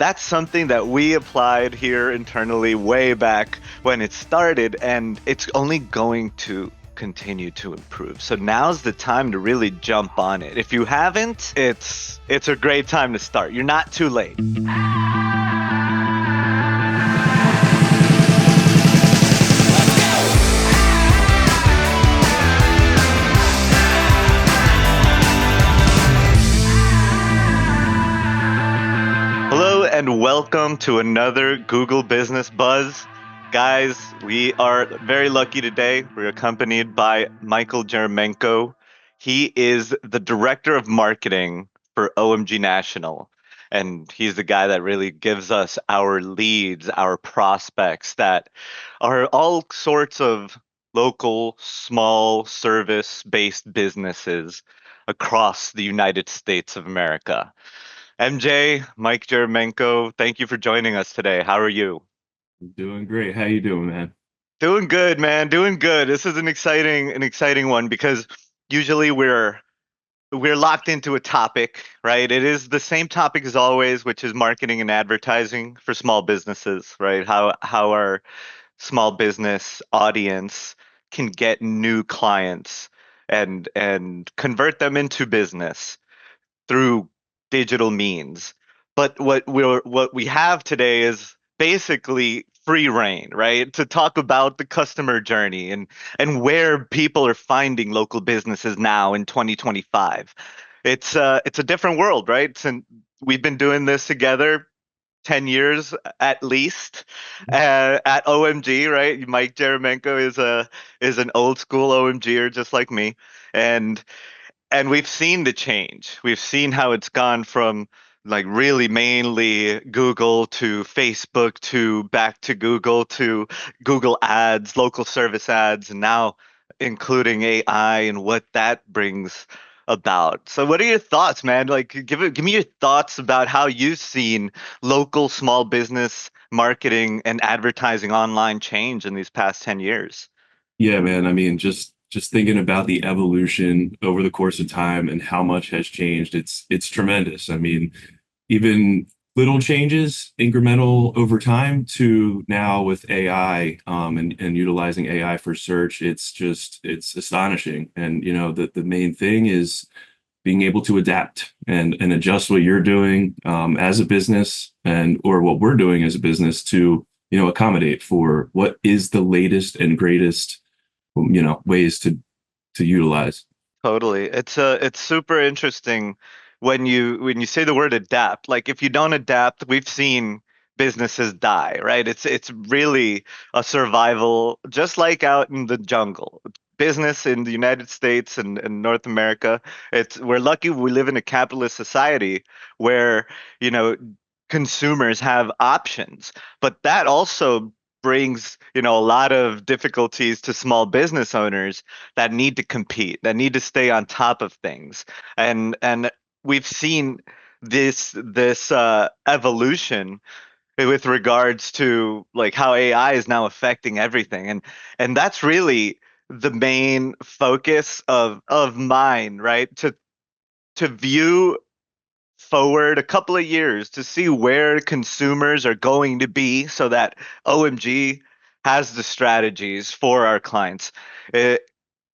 that's something that we applied here internally way back when it started, and it's only going to continue to improve. So now's the time to really jump on it. If you haven't, it's a great time to start. You're not too late. Hello and welcome to another Google Business Buzz. Guys, we are very lucky today. We're accompanied by Michael Jeremenko. He is the director of marketing for OMG National. And he's the guy that really gives us our leads, our prospects that are all sorts of local, small service-based businesses across the United States of America. MJ, Mike Jeremenko, thank you for joining us today. How are you? Doing great. How you doing, man? Doing good, man. Doing good. This is an exciting one because usually we're locked into a topic, right? It is the same topic as always, which is marketing and advertising for small businesses, right? How our small business audience can get new clients and convert them into business through digital means. But what we have today is basically free reign, right? To talk about the customer journey and where people are finding local businesses now in 2025. It's a different world, right? And we've been doing this together 10 years at least at OMG, right? Mike Jeremenko is an old school OMGer just like me. And and we've seen the change. We've seen how it's gone from like really mainly Google to Facebook to back to Google ads, local service ads, and now including AI and what that brings about. So what are your thoughts, man? Like give me your thoughts about how you've seen local small business marketing and advertising online change in these past 10 years. Yeah, man. I mean, just thinking about the evolution over the course of time and how much has changed, it's tremendous. I mean, even little changes, incremental over time to now with AI, and utilizing AI for search, it's astonishing. And the main thing is being able to adapt and adjust what you're doing as a business and or what we're doing as a business to accommodate for what is the latest and greatest ways to utilize. Totally. It's super interesting when you say the word adapt. Like if you don't adapt, we've seen businesses die, right? It's really a survival, just like out in the jungle. Business in the United States and North America, it's we're lucky we live in a capitalist society where, you know, consumers have options, but that also brings, a lot of difficulties to small business owners that need to compete, that need to stay on top of things. And we've seen this evolution with regards to like how AI is now affecting everything. And that's really the main focus of mine, right? To view forward a couple of years to see where consumers are going to be so that OMG has the strategies for our clients. Uh,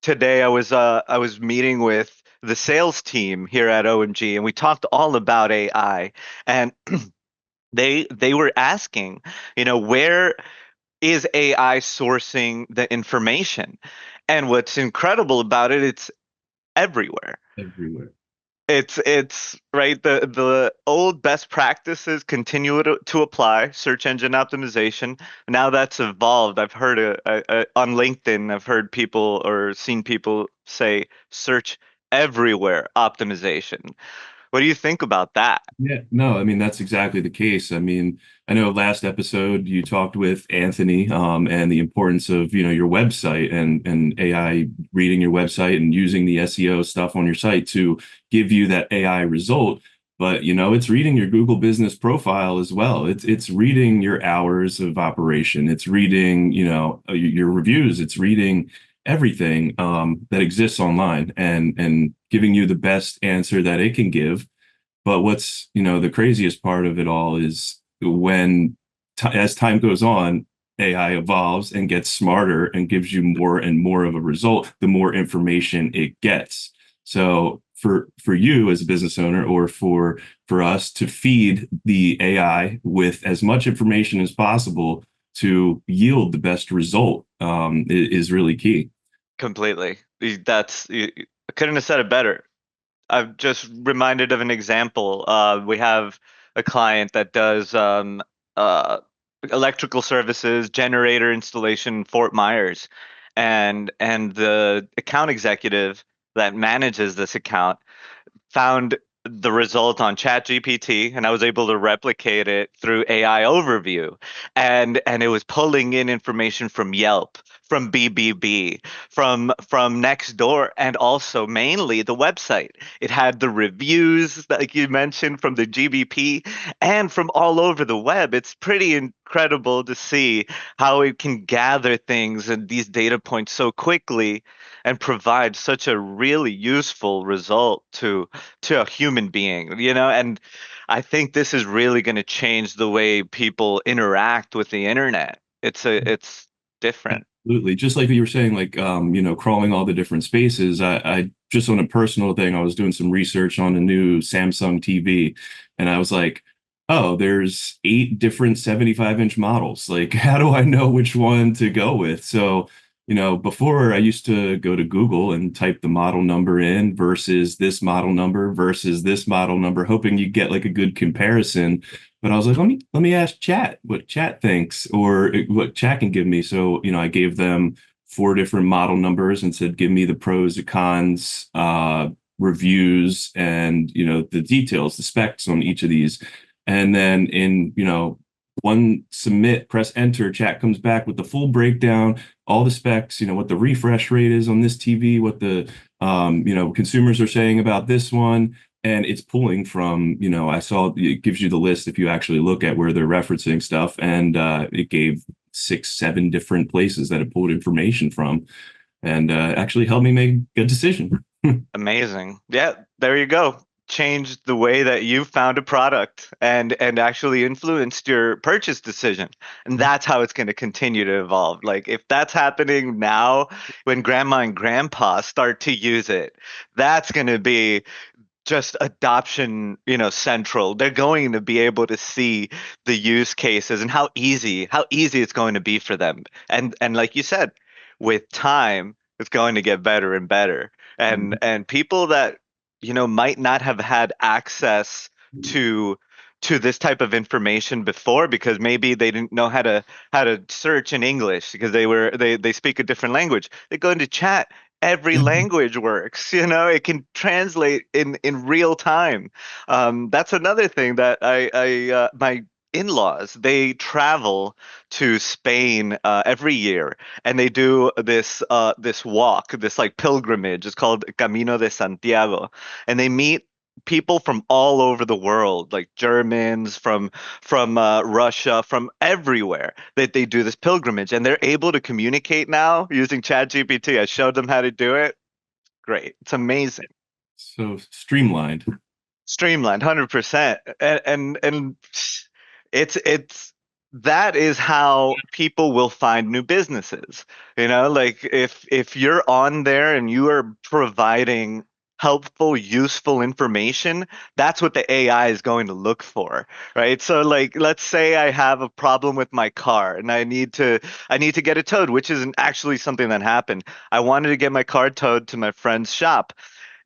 Today I was meeting with the sales team here at OMG and we talked all about AI, and they were asking, where is AI sourcing the information? And what's incredible about it, it's everywhere. Everywhere. It's right. The old best practices continue to apply. Search engine optimization. Now that's evolved. I've heard on LinkedIn. I've heard people or seen people say search everywhere optimization. What do you think about that? Yeah, no, I mean that's exactly the case. I mean, I know last episode you talked with Anthony, and the importance of, your website and AI reading your website and using the SEO stuff on your site to give you that AI result. But it's reading your Google Business Profile as well. It's reading your hours of operation. It's reading, your reviews. It's reading everything that exists online and giving you the best answer that it can give But what's, the craziest part of it all is when, as time goes on, AI evolves and gets smarter and gives you more and more of a result, the more information it gets. So for you as a business owner, or for us to feed the AI with as much information as possible to yield the best result, is really key. Completely. I couldn't have said it better. I've just reminded of an example. We have a client that does uh, electrical services, generator installation in Fort Myers, and the account executive that manages this account found the result on ChatGPT, and I was able to replicate it through AI overview, and it was pulling in information from Yelp, from BBB, from Nextdoor, and also mainly the website. It had the reviews like you mentioned from the GBP and from all over the web. It's pretty incredible to see how it can gather things and these data points so quickly and provide such a really useful result to a human being, and I think this is really going to change the way people interact with the internet. It's different. Absolutely. Just like you were saying, like, crawling all the different spaces. I just on a personal thing, I was doing some research on a new Samsung TV, and I was like, oh, there's 8 different 75-inch models. Like, how do I know which one to go with? So, before I used to go to Google and type the model number in versus this model number versus this model number, hoping you get like a good comparison. But I was like, let me ask chat what chat thinks or what chat can give me. So, I gave them 4 different model numbers and said, give me the pros, the cons, reviews, and the details, the specs on each of these. And then in, one submit, press enter, chat comes back with the full breakdown, all the specs, what the refresh rate is on this TV, what the consumers are saying about this one, and it's pulling from, I saw it gives you the list if you actually look at where they're referencing stuff, and it gave 6 7 different places that it pulled information from, and actually helped me make a decision. Amazing. Yeah, there you go. Changed the way that you found a product and actually influenced your purchase decision. And that's how it's going to continue to evolve. Like if that's happening now when grandma and grandpa start to use it, that's going to be just adoption, central. They're going to be able to see the use cases and how easy it's going to be for them. And like you said, with time, it's going to get better and better. And people that, might not have had access to this type of information before because maybe they didn't know how to search in English because they speak a different language. They go into chat, every language works. It can translate in real time. That's another thing that my in-laws, they travel to Spain every year, and they do this walk, this like pilgrimage. It's called Camino de Santiago, and they meet people from all over the world, like Germans from Russia, from everywhere. That they do this pilgrimage, and they're able to communicate now using ChatGPT. I showed them how to do it. Great, it's amazing. So streamlined. Streamlined, 100%. And it's that is how people will find new businesses. Like if you're on there and you are providing helpful, useful information, that's what the AI is going to look for, right? So like let's say I have a problem with my car and I need to get it towed, which isn't actually something that happened. I wanted to get my car towed to my friend's shop,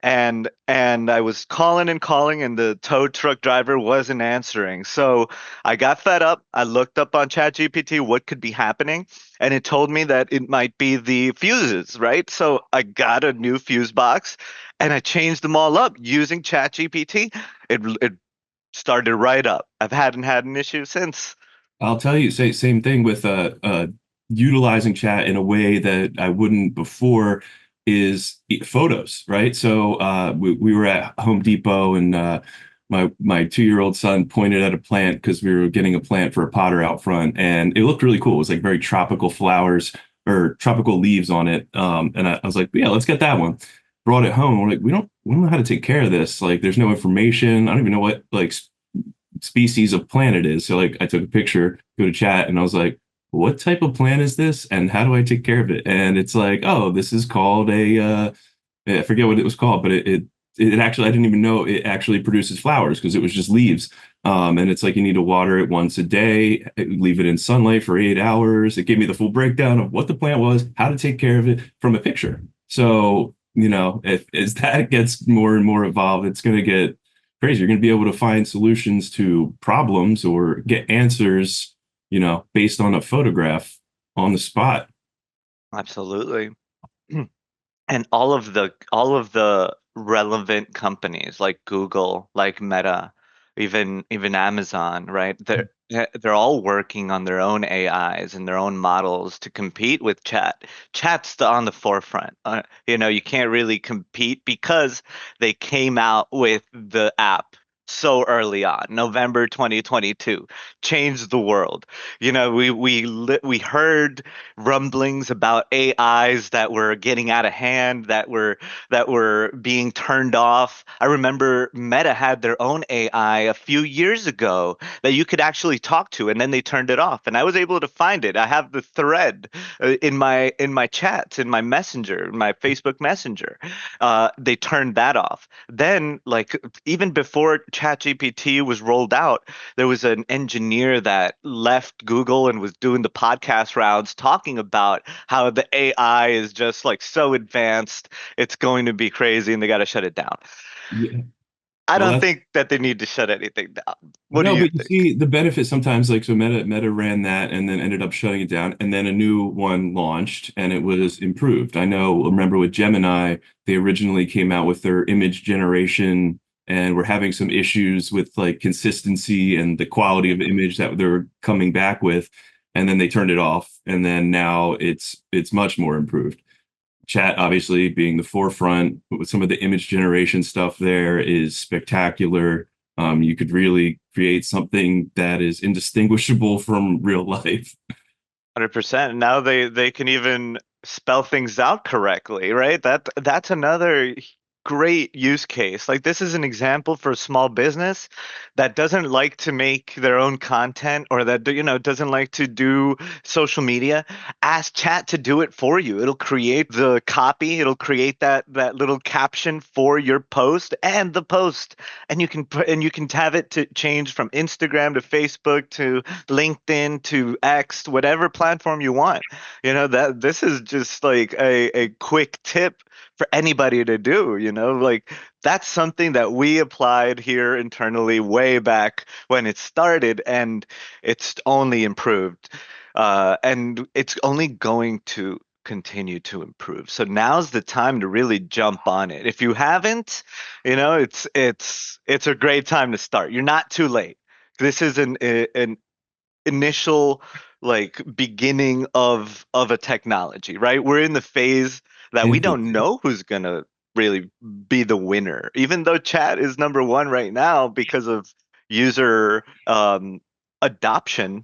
and I was calling and calling, and the tow truck driver wasn't answering. So I got fed up. I looked up on ChatGPT what could be happening, and it told me that it might be the fuses, right? So I got a new fuse box, and I changed them all up using ChatGPT. It started right up. I've hadn't had an issue since. I'll tell you, say same thing with utilizing chat in a way that I wouldn't before is photos, right? So we were at Home Depot, and my 2-year-old son pointed at a plant because we were getting a plant for a potter out front, and it looked really cool. It was like very tropical flowers or tropical leaves on it, and I was like, yeah, let's get that one. brought it home. We're like, we don't know how to take care of this. Like, there's no information. I don't even know what like species of plant it is. So like, I took a picture, go to chat, and I was like, what type of plant is this, and how do I take care of it? And it's like, oh, this is called a I forget what it was called, but it actually I didn't even know it actually produces flowers because it was just leaves. And it's like you need to water it once a day, leave it in sunlight for 8 hours. It gave me the full breakdown of what the plant was, how to take care of it from a picture. So, if as that gets more and more evolved, it's going to get crazy. You're going to be able to find solutions to problems or get answers, based on a photograph on the spot. Absolutely. And all of the relevant companies like Google, like Meta, even Amazon, right? They're all working on their own AIs and their own models to compete with chat. Chat's on the forefront. You can't really compete because they came out with the app so early on. November 2022 changed the world. We heard rumblings about AIs that were getting out of hand, that were being turned off. I remember Meta had their own AI a few years ago that you could actually talk to, and then they turned it off. And I was able to find it. I have the thread in my chats, in my messenger, my Facebook Messenger. They turned that off. Then, like even before ChatGPT was rolled out, there was an engineer that left Google and was doing the podcast rounds talking about how the AI is just like so advanced, it's going to be crazy and they got to shut it down. Yeah. I Well, don't that's think that they need to shut anything down. What do No, you but you think? see the benefit sometimes, like so Meta ran that and then ended up shutting it down, and then a new one launched and it was improved. Remember with Gemini, they originally came out with their image generation and were having some issues with like consistency and the quality of image that they're coming back with, and then they turned it off, and then now it's much more improved. Chat obviously being the forefront with some of the image generation stuff there is spectacular. You could really create something that is indistinguishable from real life. 100%. Now they can even spell things out correctly, right? That's another great use case. Like this is an example for a small business that doesn't like to make their own content or that doesn't like to do social media. Ask chat to do it for you. It'll create the copy, it'll create that little caption for your post and the post. And you can have it to change from Instagram to Facebook to LinkedIn to X, whatever platform you want. That this is just like a quick tip for anybody to do, like that's something that we applied here internally way back when it started, and it's only improved. And it's only going to continue to improve. So now's the time to really jump on it. If you haven't, it's a great time to start. You're not too late. This is an initial like beginning of a technology, right? We're in the phase that we don't Infancy. know who's gonna really be the winner, even though chat is number one right now because of user adoption.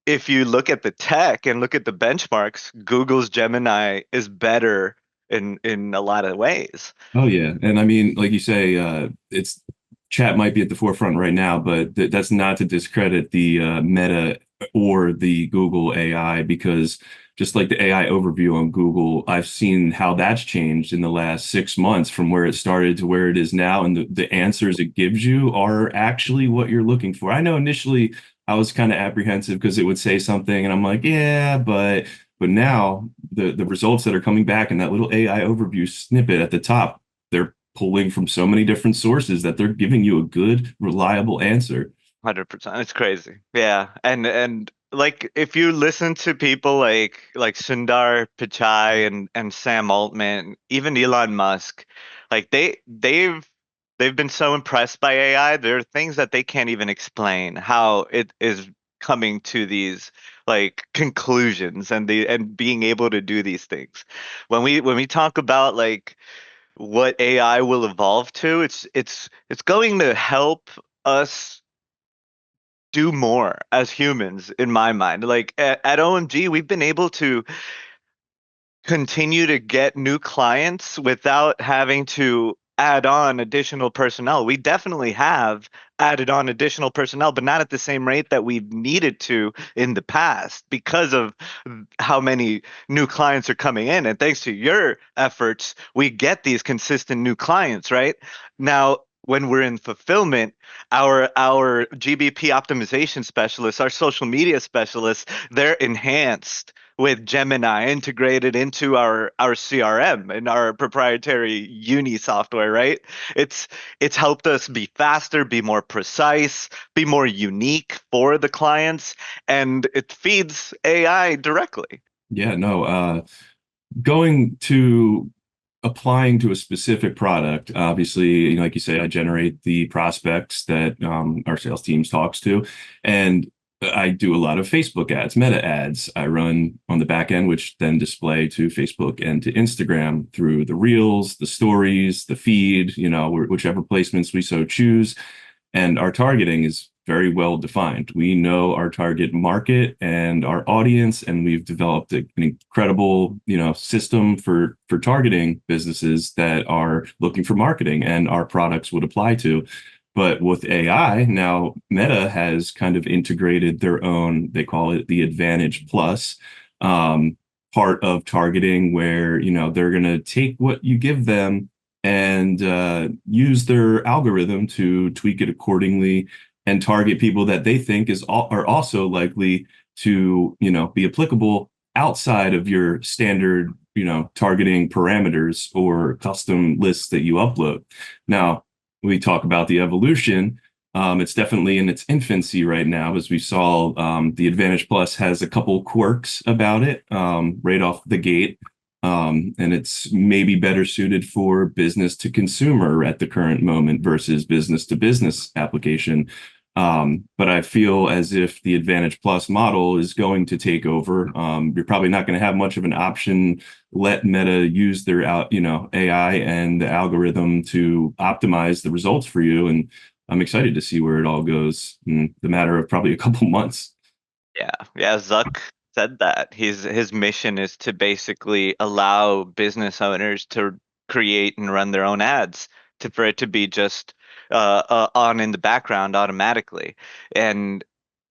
If you look at the tech and look at the benchmarks, Google's Gemini is better in a lot of ways. Oh yeah, and I mean, like you say, it's chat might be at the forefront right now, but that's not to discredit the Meta or the Google AI, because just like the AI overview on Google, I've seen how that's changed in the last 6 months from where it started to where it is now, and the answers it gives you are actually what you're looking for. I know initially I was kind of apprehensive because it would say something, and I'm like, yeah, but now the results that are coming back in that little AI overview snippet at the top, they're pulling from so many different sources that they're giving you a good, reliable answer. 100%. It's crazy. Yeah. And like if you listen to people like Sundar Pichai and Sam Altman, even Elon Musk, like they've been so impressed by AI. There are things that they can't even explain how it is coming to these like conclusions and being able to do these things. When we talk about like what AI will evolve to, it's going to help us do more as humans in my mind. Like at OMG, we've been able to continue to get new clients without having to add on additional personnel. We definitely have added on additional personnel, but not at the same rate that we've needed to in the past because of how many new clients are coming in. And thanks to your efforts, we get these consistent new clients, right? Now, when we're in fulfillment, our GBP optimization specialists, our social media specialists, they're enhanced with Gemini integrated into our CRM and our proprietary Uni software, right? It's it's helped us be faster, be more precise, be more unique for the clients, and it feeds AI directly. Yeah, no, going to applying to a specific product, obviously, like you say, I generate the prospects that our sales teams talks to, and I do a lot of Facebook ads, meta ads. I run on the back end, which then display to Facebook and to Instagram through the reels, the stories, the feed, whichever placements we so choose. And our targeting is very well defined. We know our target market and our audience, and we've developed an incredible, system for targeting businesses that are looking for marketing and our products would apply to. But with AI, now Meta has kind of integrated their own, they call it the Advantage Plus part of targeting, where, they're going to take what you give them and use their algorithm to tweak it accordingly and target people that they think are also likely to, be applicable outside of your standard, targeting parameters or custom lists that you upload. Now, we talk about the evolution. It's definitely in its infancy right now, as we saw. The Advantage Plus has a couple quirks about it right off the gate. And it's maybe better suited for business to consumer at the current moment versus business to business application. But I feel as if the Advantage Plus model is going to take over. You're probably not going to have much of an option. Let Meta use their AI and the algorithm to optimize the results for you. And I'm excited to see where it all goes in the matter of probably a couple months. Yeah, yeah, Zuck said that. His mission is to basically allow business owners to create and run their own ads for it to be just on in the background automatically. And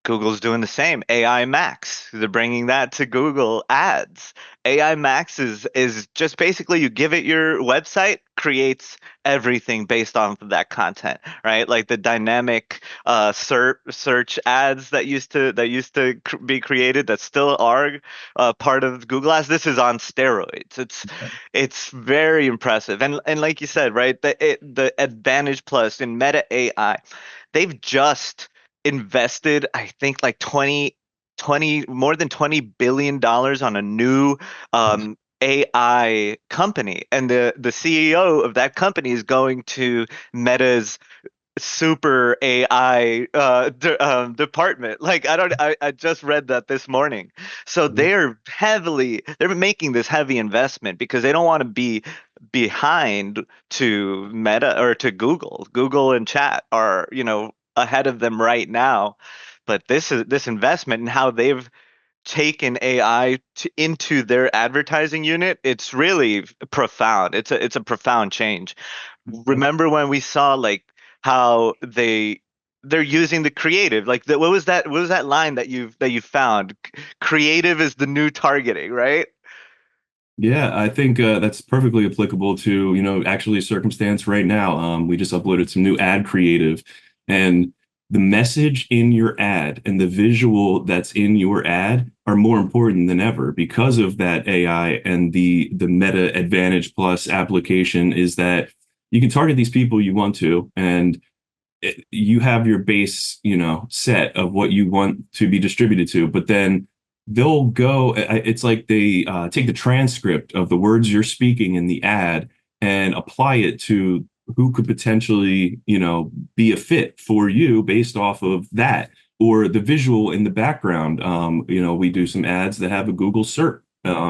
Google's doing the same. AI Max, they're bringing that to Google Ads. AI Max is just basically you give it your website, creates everything based off of that content, right? Like the dynamic search ads that used to be created that still are part of Google Ads. This is on steroids. It's very impressive, and like you said, right? The Advantage Plus in Meta AI, they've just invested, I think, like 20 more than $20 billion on a new AI company, and the CEO of that company is going to Meta's super AI department. Like I just read that this morning. So they're making this heavy investment because they don't want to be behind to Meta or to Google. Google and Chat are, ahead of them right now. But this investment and how they've taken AI into their advertising unit, it's really profound. It's a profound change. Remember when we saw like how they're using the creative, like what was that line that you found? Creative is the new targeting, right? Yeah, I think that's perfectly applicable to, actually circumstance right now. We just uploaded some new ad creative, and the message in your ad and the visual that's in your ad are more important than ever because of that AI and the Meta Advantage Plus application is that you can target these people you want to, and you have your base, set of what you want to be distributed to, but then they'll go, it's like they take the transcript of the words you're speaking in the ad and apply it to who could potentially, be a fit for you based off of that or the visual in the background. We do some ads that have a Google search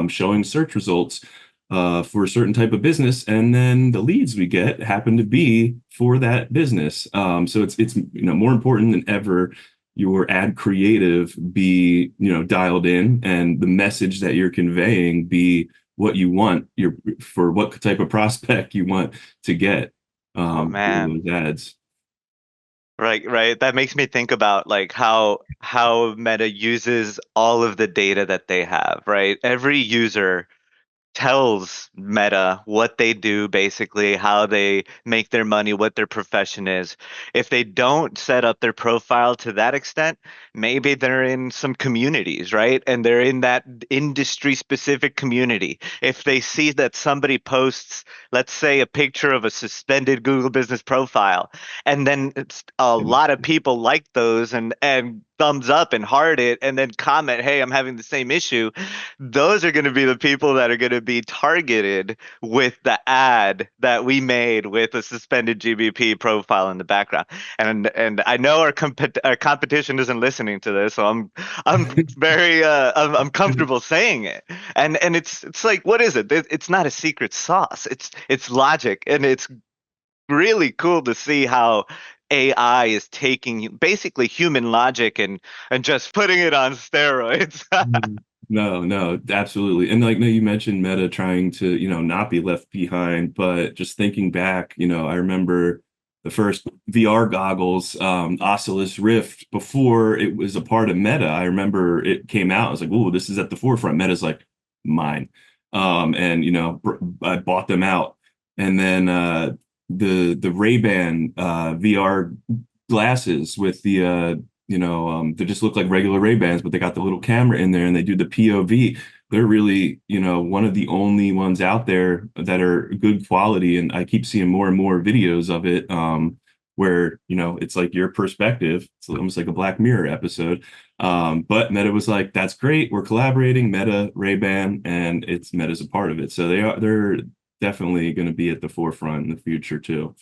showing search results for a certain type of business, and then the leads we get happen to be for that business. So it's more important than ever your ad creative be dialed in and the message that you're conveying be what you want your for what type of prospect you want to get Oh through man. those ads. Right, right. That makes me think about like how Meta uses all of the data that they have, right? Every user tells Meta what they do, basically, how they make their money, what their profession is. If they don't set up their profile to that extent, maybe they're in some communities, right? And they're in that industry specific community. If they see that somebody posts, let's say, a picture of a suspended Google business profile, and then a lot of people like those and thumbs up and heart it and then comment, hey, I'm having the same issue, those are going to be the people that are going to be targeted with the ad that we made with a suspended GBP profile in the background. And I know our competition isn't listening to this, so I'm very I'm comfortable saying it. And it's like, what is it? It's not a secret sauce. It's logic, and it's really cool to see how AI is taking basically human logic and just putting it on steroids. Mhm. No, no, absolutely. And like, no, you mentioned Meta trying to, not be left behind, but just thinking back, I remember the first VR goggles, Oculus Rift, before it was a part of Meta. I remember it came out. I was like, "Oh, this is at the forefront." Meta's like, "Mine," and I bought them out, and then the Ray-Ban VR glasses with the they just look like regular Ray-Bans, but they got the little camera in there and they do the POV. They're really, one of the only ones out there that are good quality. And I keep seeing more and more videos of it, where, it's like your perspective. It's almost like a Black Mirror episode. But Meta was like, that's great. We're collaborating, Meta, Ray-Ban, and it's Meta's a part of it. So they're definitely going to be at the forefront in the future too.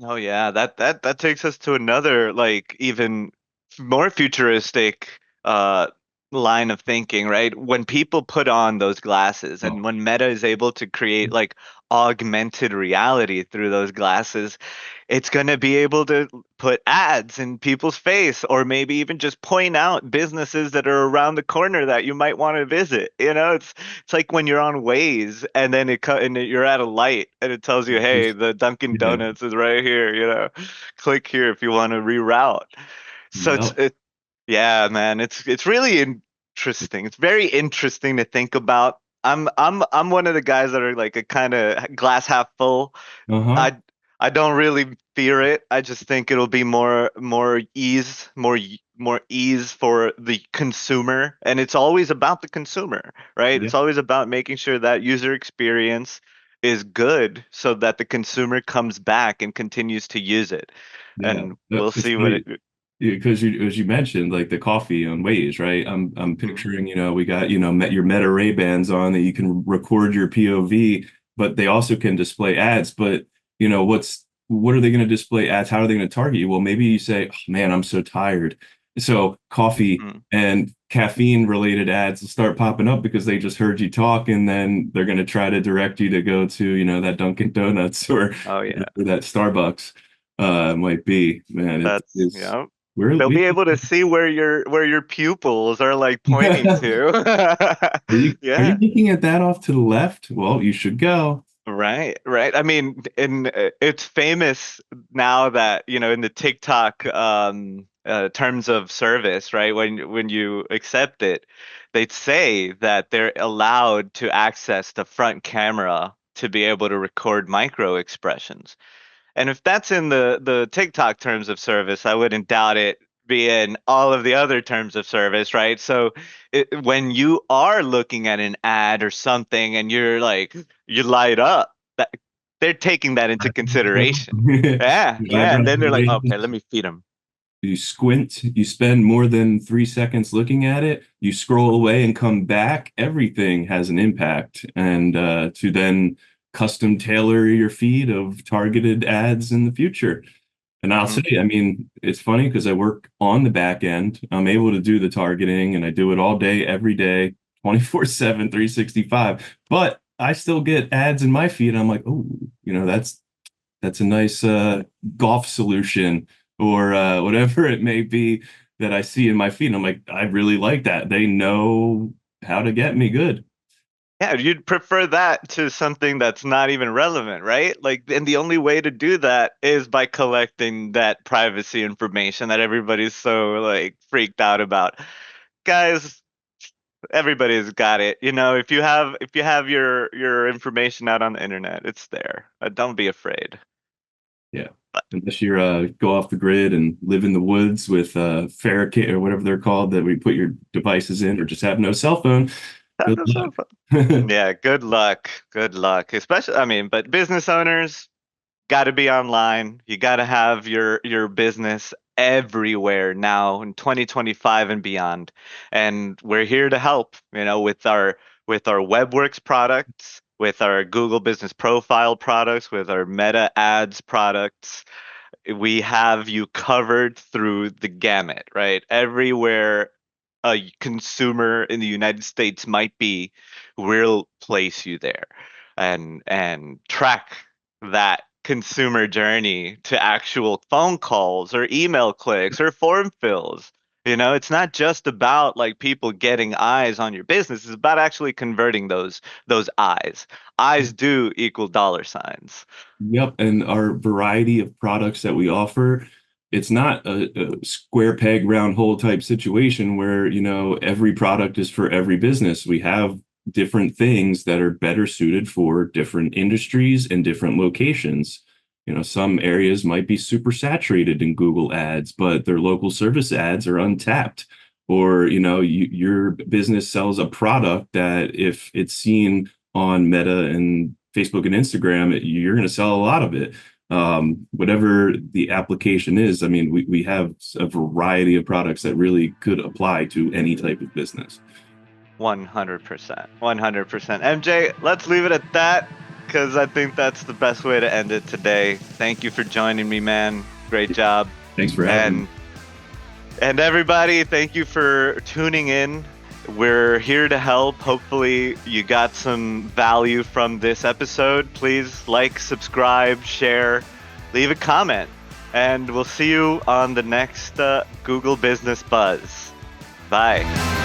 Oh yeah, that takes us to another like even more futuristic uh line of thinking, right? When people put on those glasses Oh, and when Meta is able to create like augmented reality through those glasses, it's going to be able to put ads in people's face or maybe even just point out businesses that are around the corner that you might want to visit. It's like when you're on Waze and then you're at a light and it tells you, "Hey, just, the Dunkin' yeah, Donuts is right here, Click here if you want to reroute." So yep. yeah, man, it's really interesting. It's very interesting to think about. I'm one of the guys that are like a kind of glass half full. Uh-huh. I don't really fear it. I just think it'll be more ease for the consumer, and it's always about the consumer, right? Yeah. It's always about making sure that user experience is good so that the consumer comes back and continues to use it. Yeah, And we'll it's see what funny it. because as you mentioned, like the coffee on Waze, right? I'm Mhm. picturing, we got, met your Meta Ray Bans on that you can record your POV, but they also can display ads. But what are they going to display ads? How are they going to target you? Well, maybe you say, oh, man, I'm so tired. So coffee Mhm. and caffeine related ads will start popping up because they just heard you talk, and then they're going to try to direct you to go to, that Dunkin' Donuts or Oh yeah, that Starbucks might be. Man, it that's is yeah. we're They'll we be able to see where your pupils are like pointing to. are you Yeah. looking at that off to the left? Well, you should go. Right, right. I mean, it's famous now that, in the TikTok terms of service, right? When you accept it, they say that they're allowed to access the front camera to be able to record micro expressions. And if that's in the TikTok terms of service, I wouldn't doubt it be in all of the other terms of service, right? So when you are looking at an ad or something and you're like you light up, that they're taking that into consideration. Yeah, Your yeah, and eyebrows then they're like, okay, raised. let me feed them. You squint, you spend more than 3 seconds looking at it, you scroll away and come back, everything has an impact. And to then custom tailor your feed of targeted ads in the future. And I'll Hmm. say, I mean, it's funny because I work on the back end. I'm able to do the targeting and I do it all day, every day, 24/7, 365. But I still get ads in my feed. And I'm like, oh, that's a nice golf solution or whatever it may be that I see in my feed. And I'm like, I really like that. They know how to get me good. Yeah, you'd prefer that to something that's not even relevant, right? Like, and the only way to do that is by collecting that privacy information that everybody's so like freaked out about. Guys, everybody's got it. If you have your information out on the internet, it's there. Don't be afraid. Yeah. Unless you're go off the grid and live in the woods with Farrakhan or whatever they're called that we put your devices in, or just have no cell phone. Good luck. Yeah, good luck. Good luck. Especially, I mean, but business owners, got to be online. You got to have your business everywhere now in 2025 and beyond. And we're here to help, with our WebWorks products, with our Google Business Profile products, with our Meta Ads products. We have you covered through the gamut, right? Everywhere a consumer in the United States might be, we'll place you there and track that consumer journey to actual phone calls or email clicks or form fills. It's not just about like people getting eyes on your business. It's about actually converting those eyes. Eyes do equal dollar signs. Yep, and our variety of products that we offer, it's not a square peg round hole type situation where, every product is for every business. We have different things that are better suited for different industries and different locations. Some areas might be super saturated in Google ads, but their local service ads are untapped. Or, your business sells a product that if it's seen on Meta and Facebook and Instagram, you're going to sell a lot of it. Whatever the application is, I mean, we have a variety of products that really could apply to any type of business. 100%. 100%. MJ, let's leave it at that because I think that's the best way to end it today. Thank you for joining me, man. Great job. Thanks for having me. And everybody, thank you for tuning in. We're here to help. Hopefully, you got some value from this episode. Please like, subscribe, share, leave a comment, and we'll see you on the next Google Business Buzz. Bye.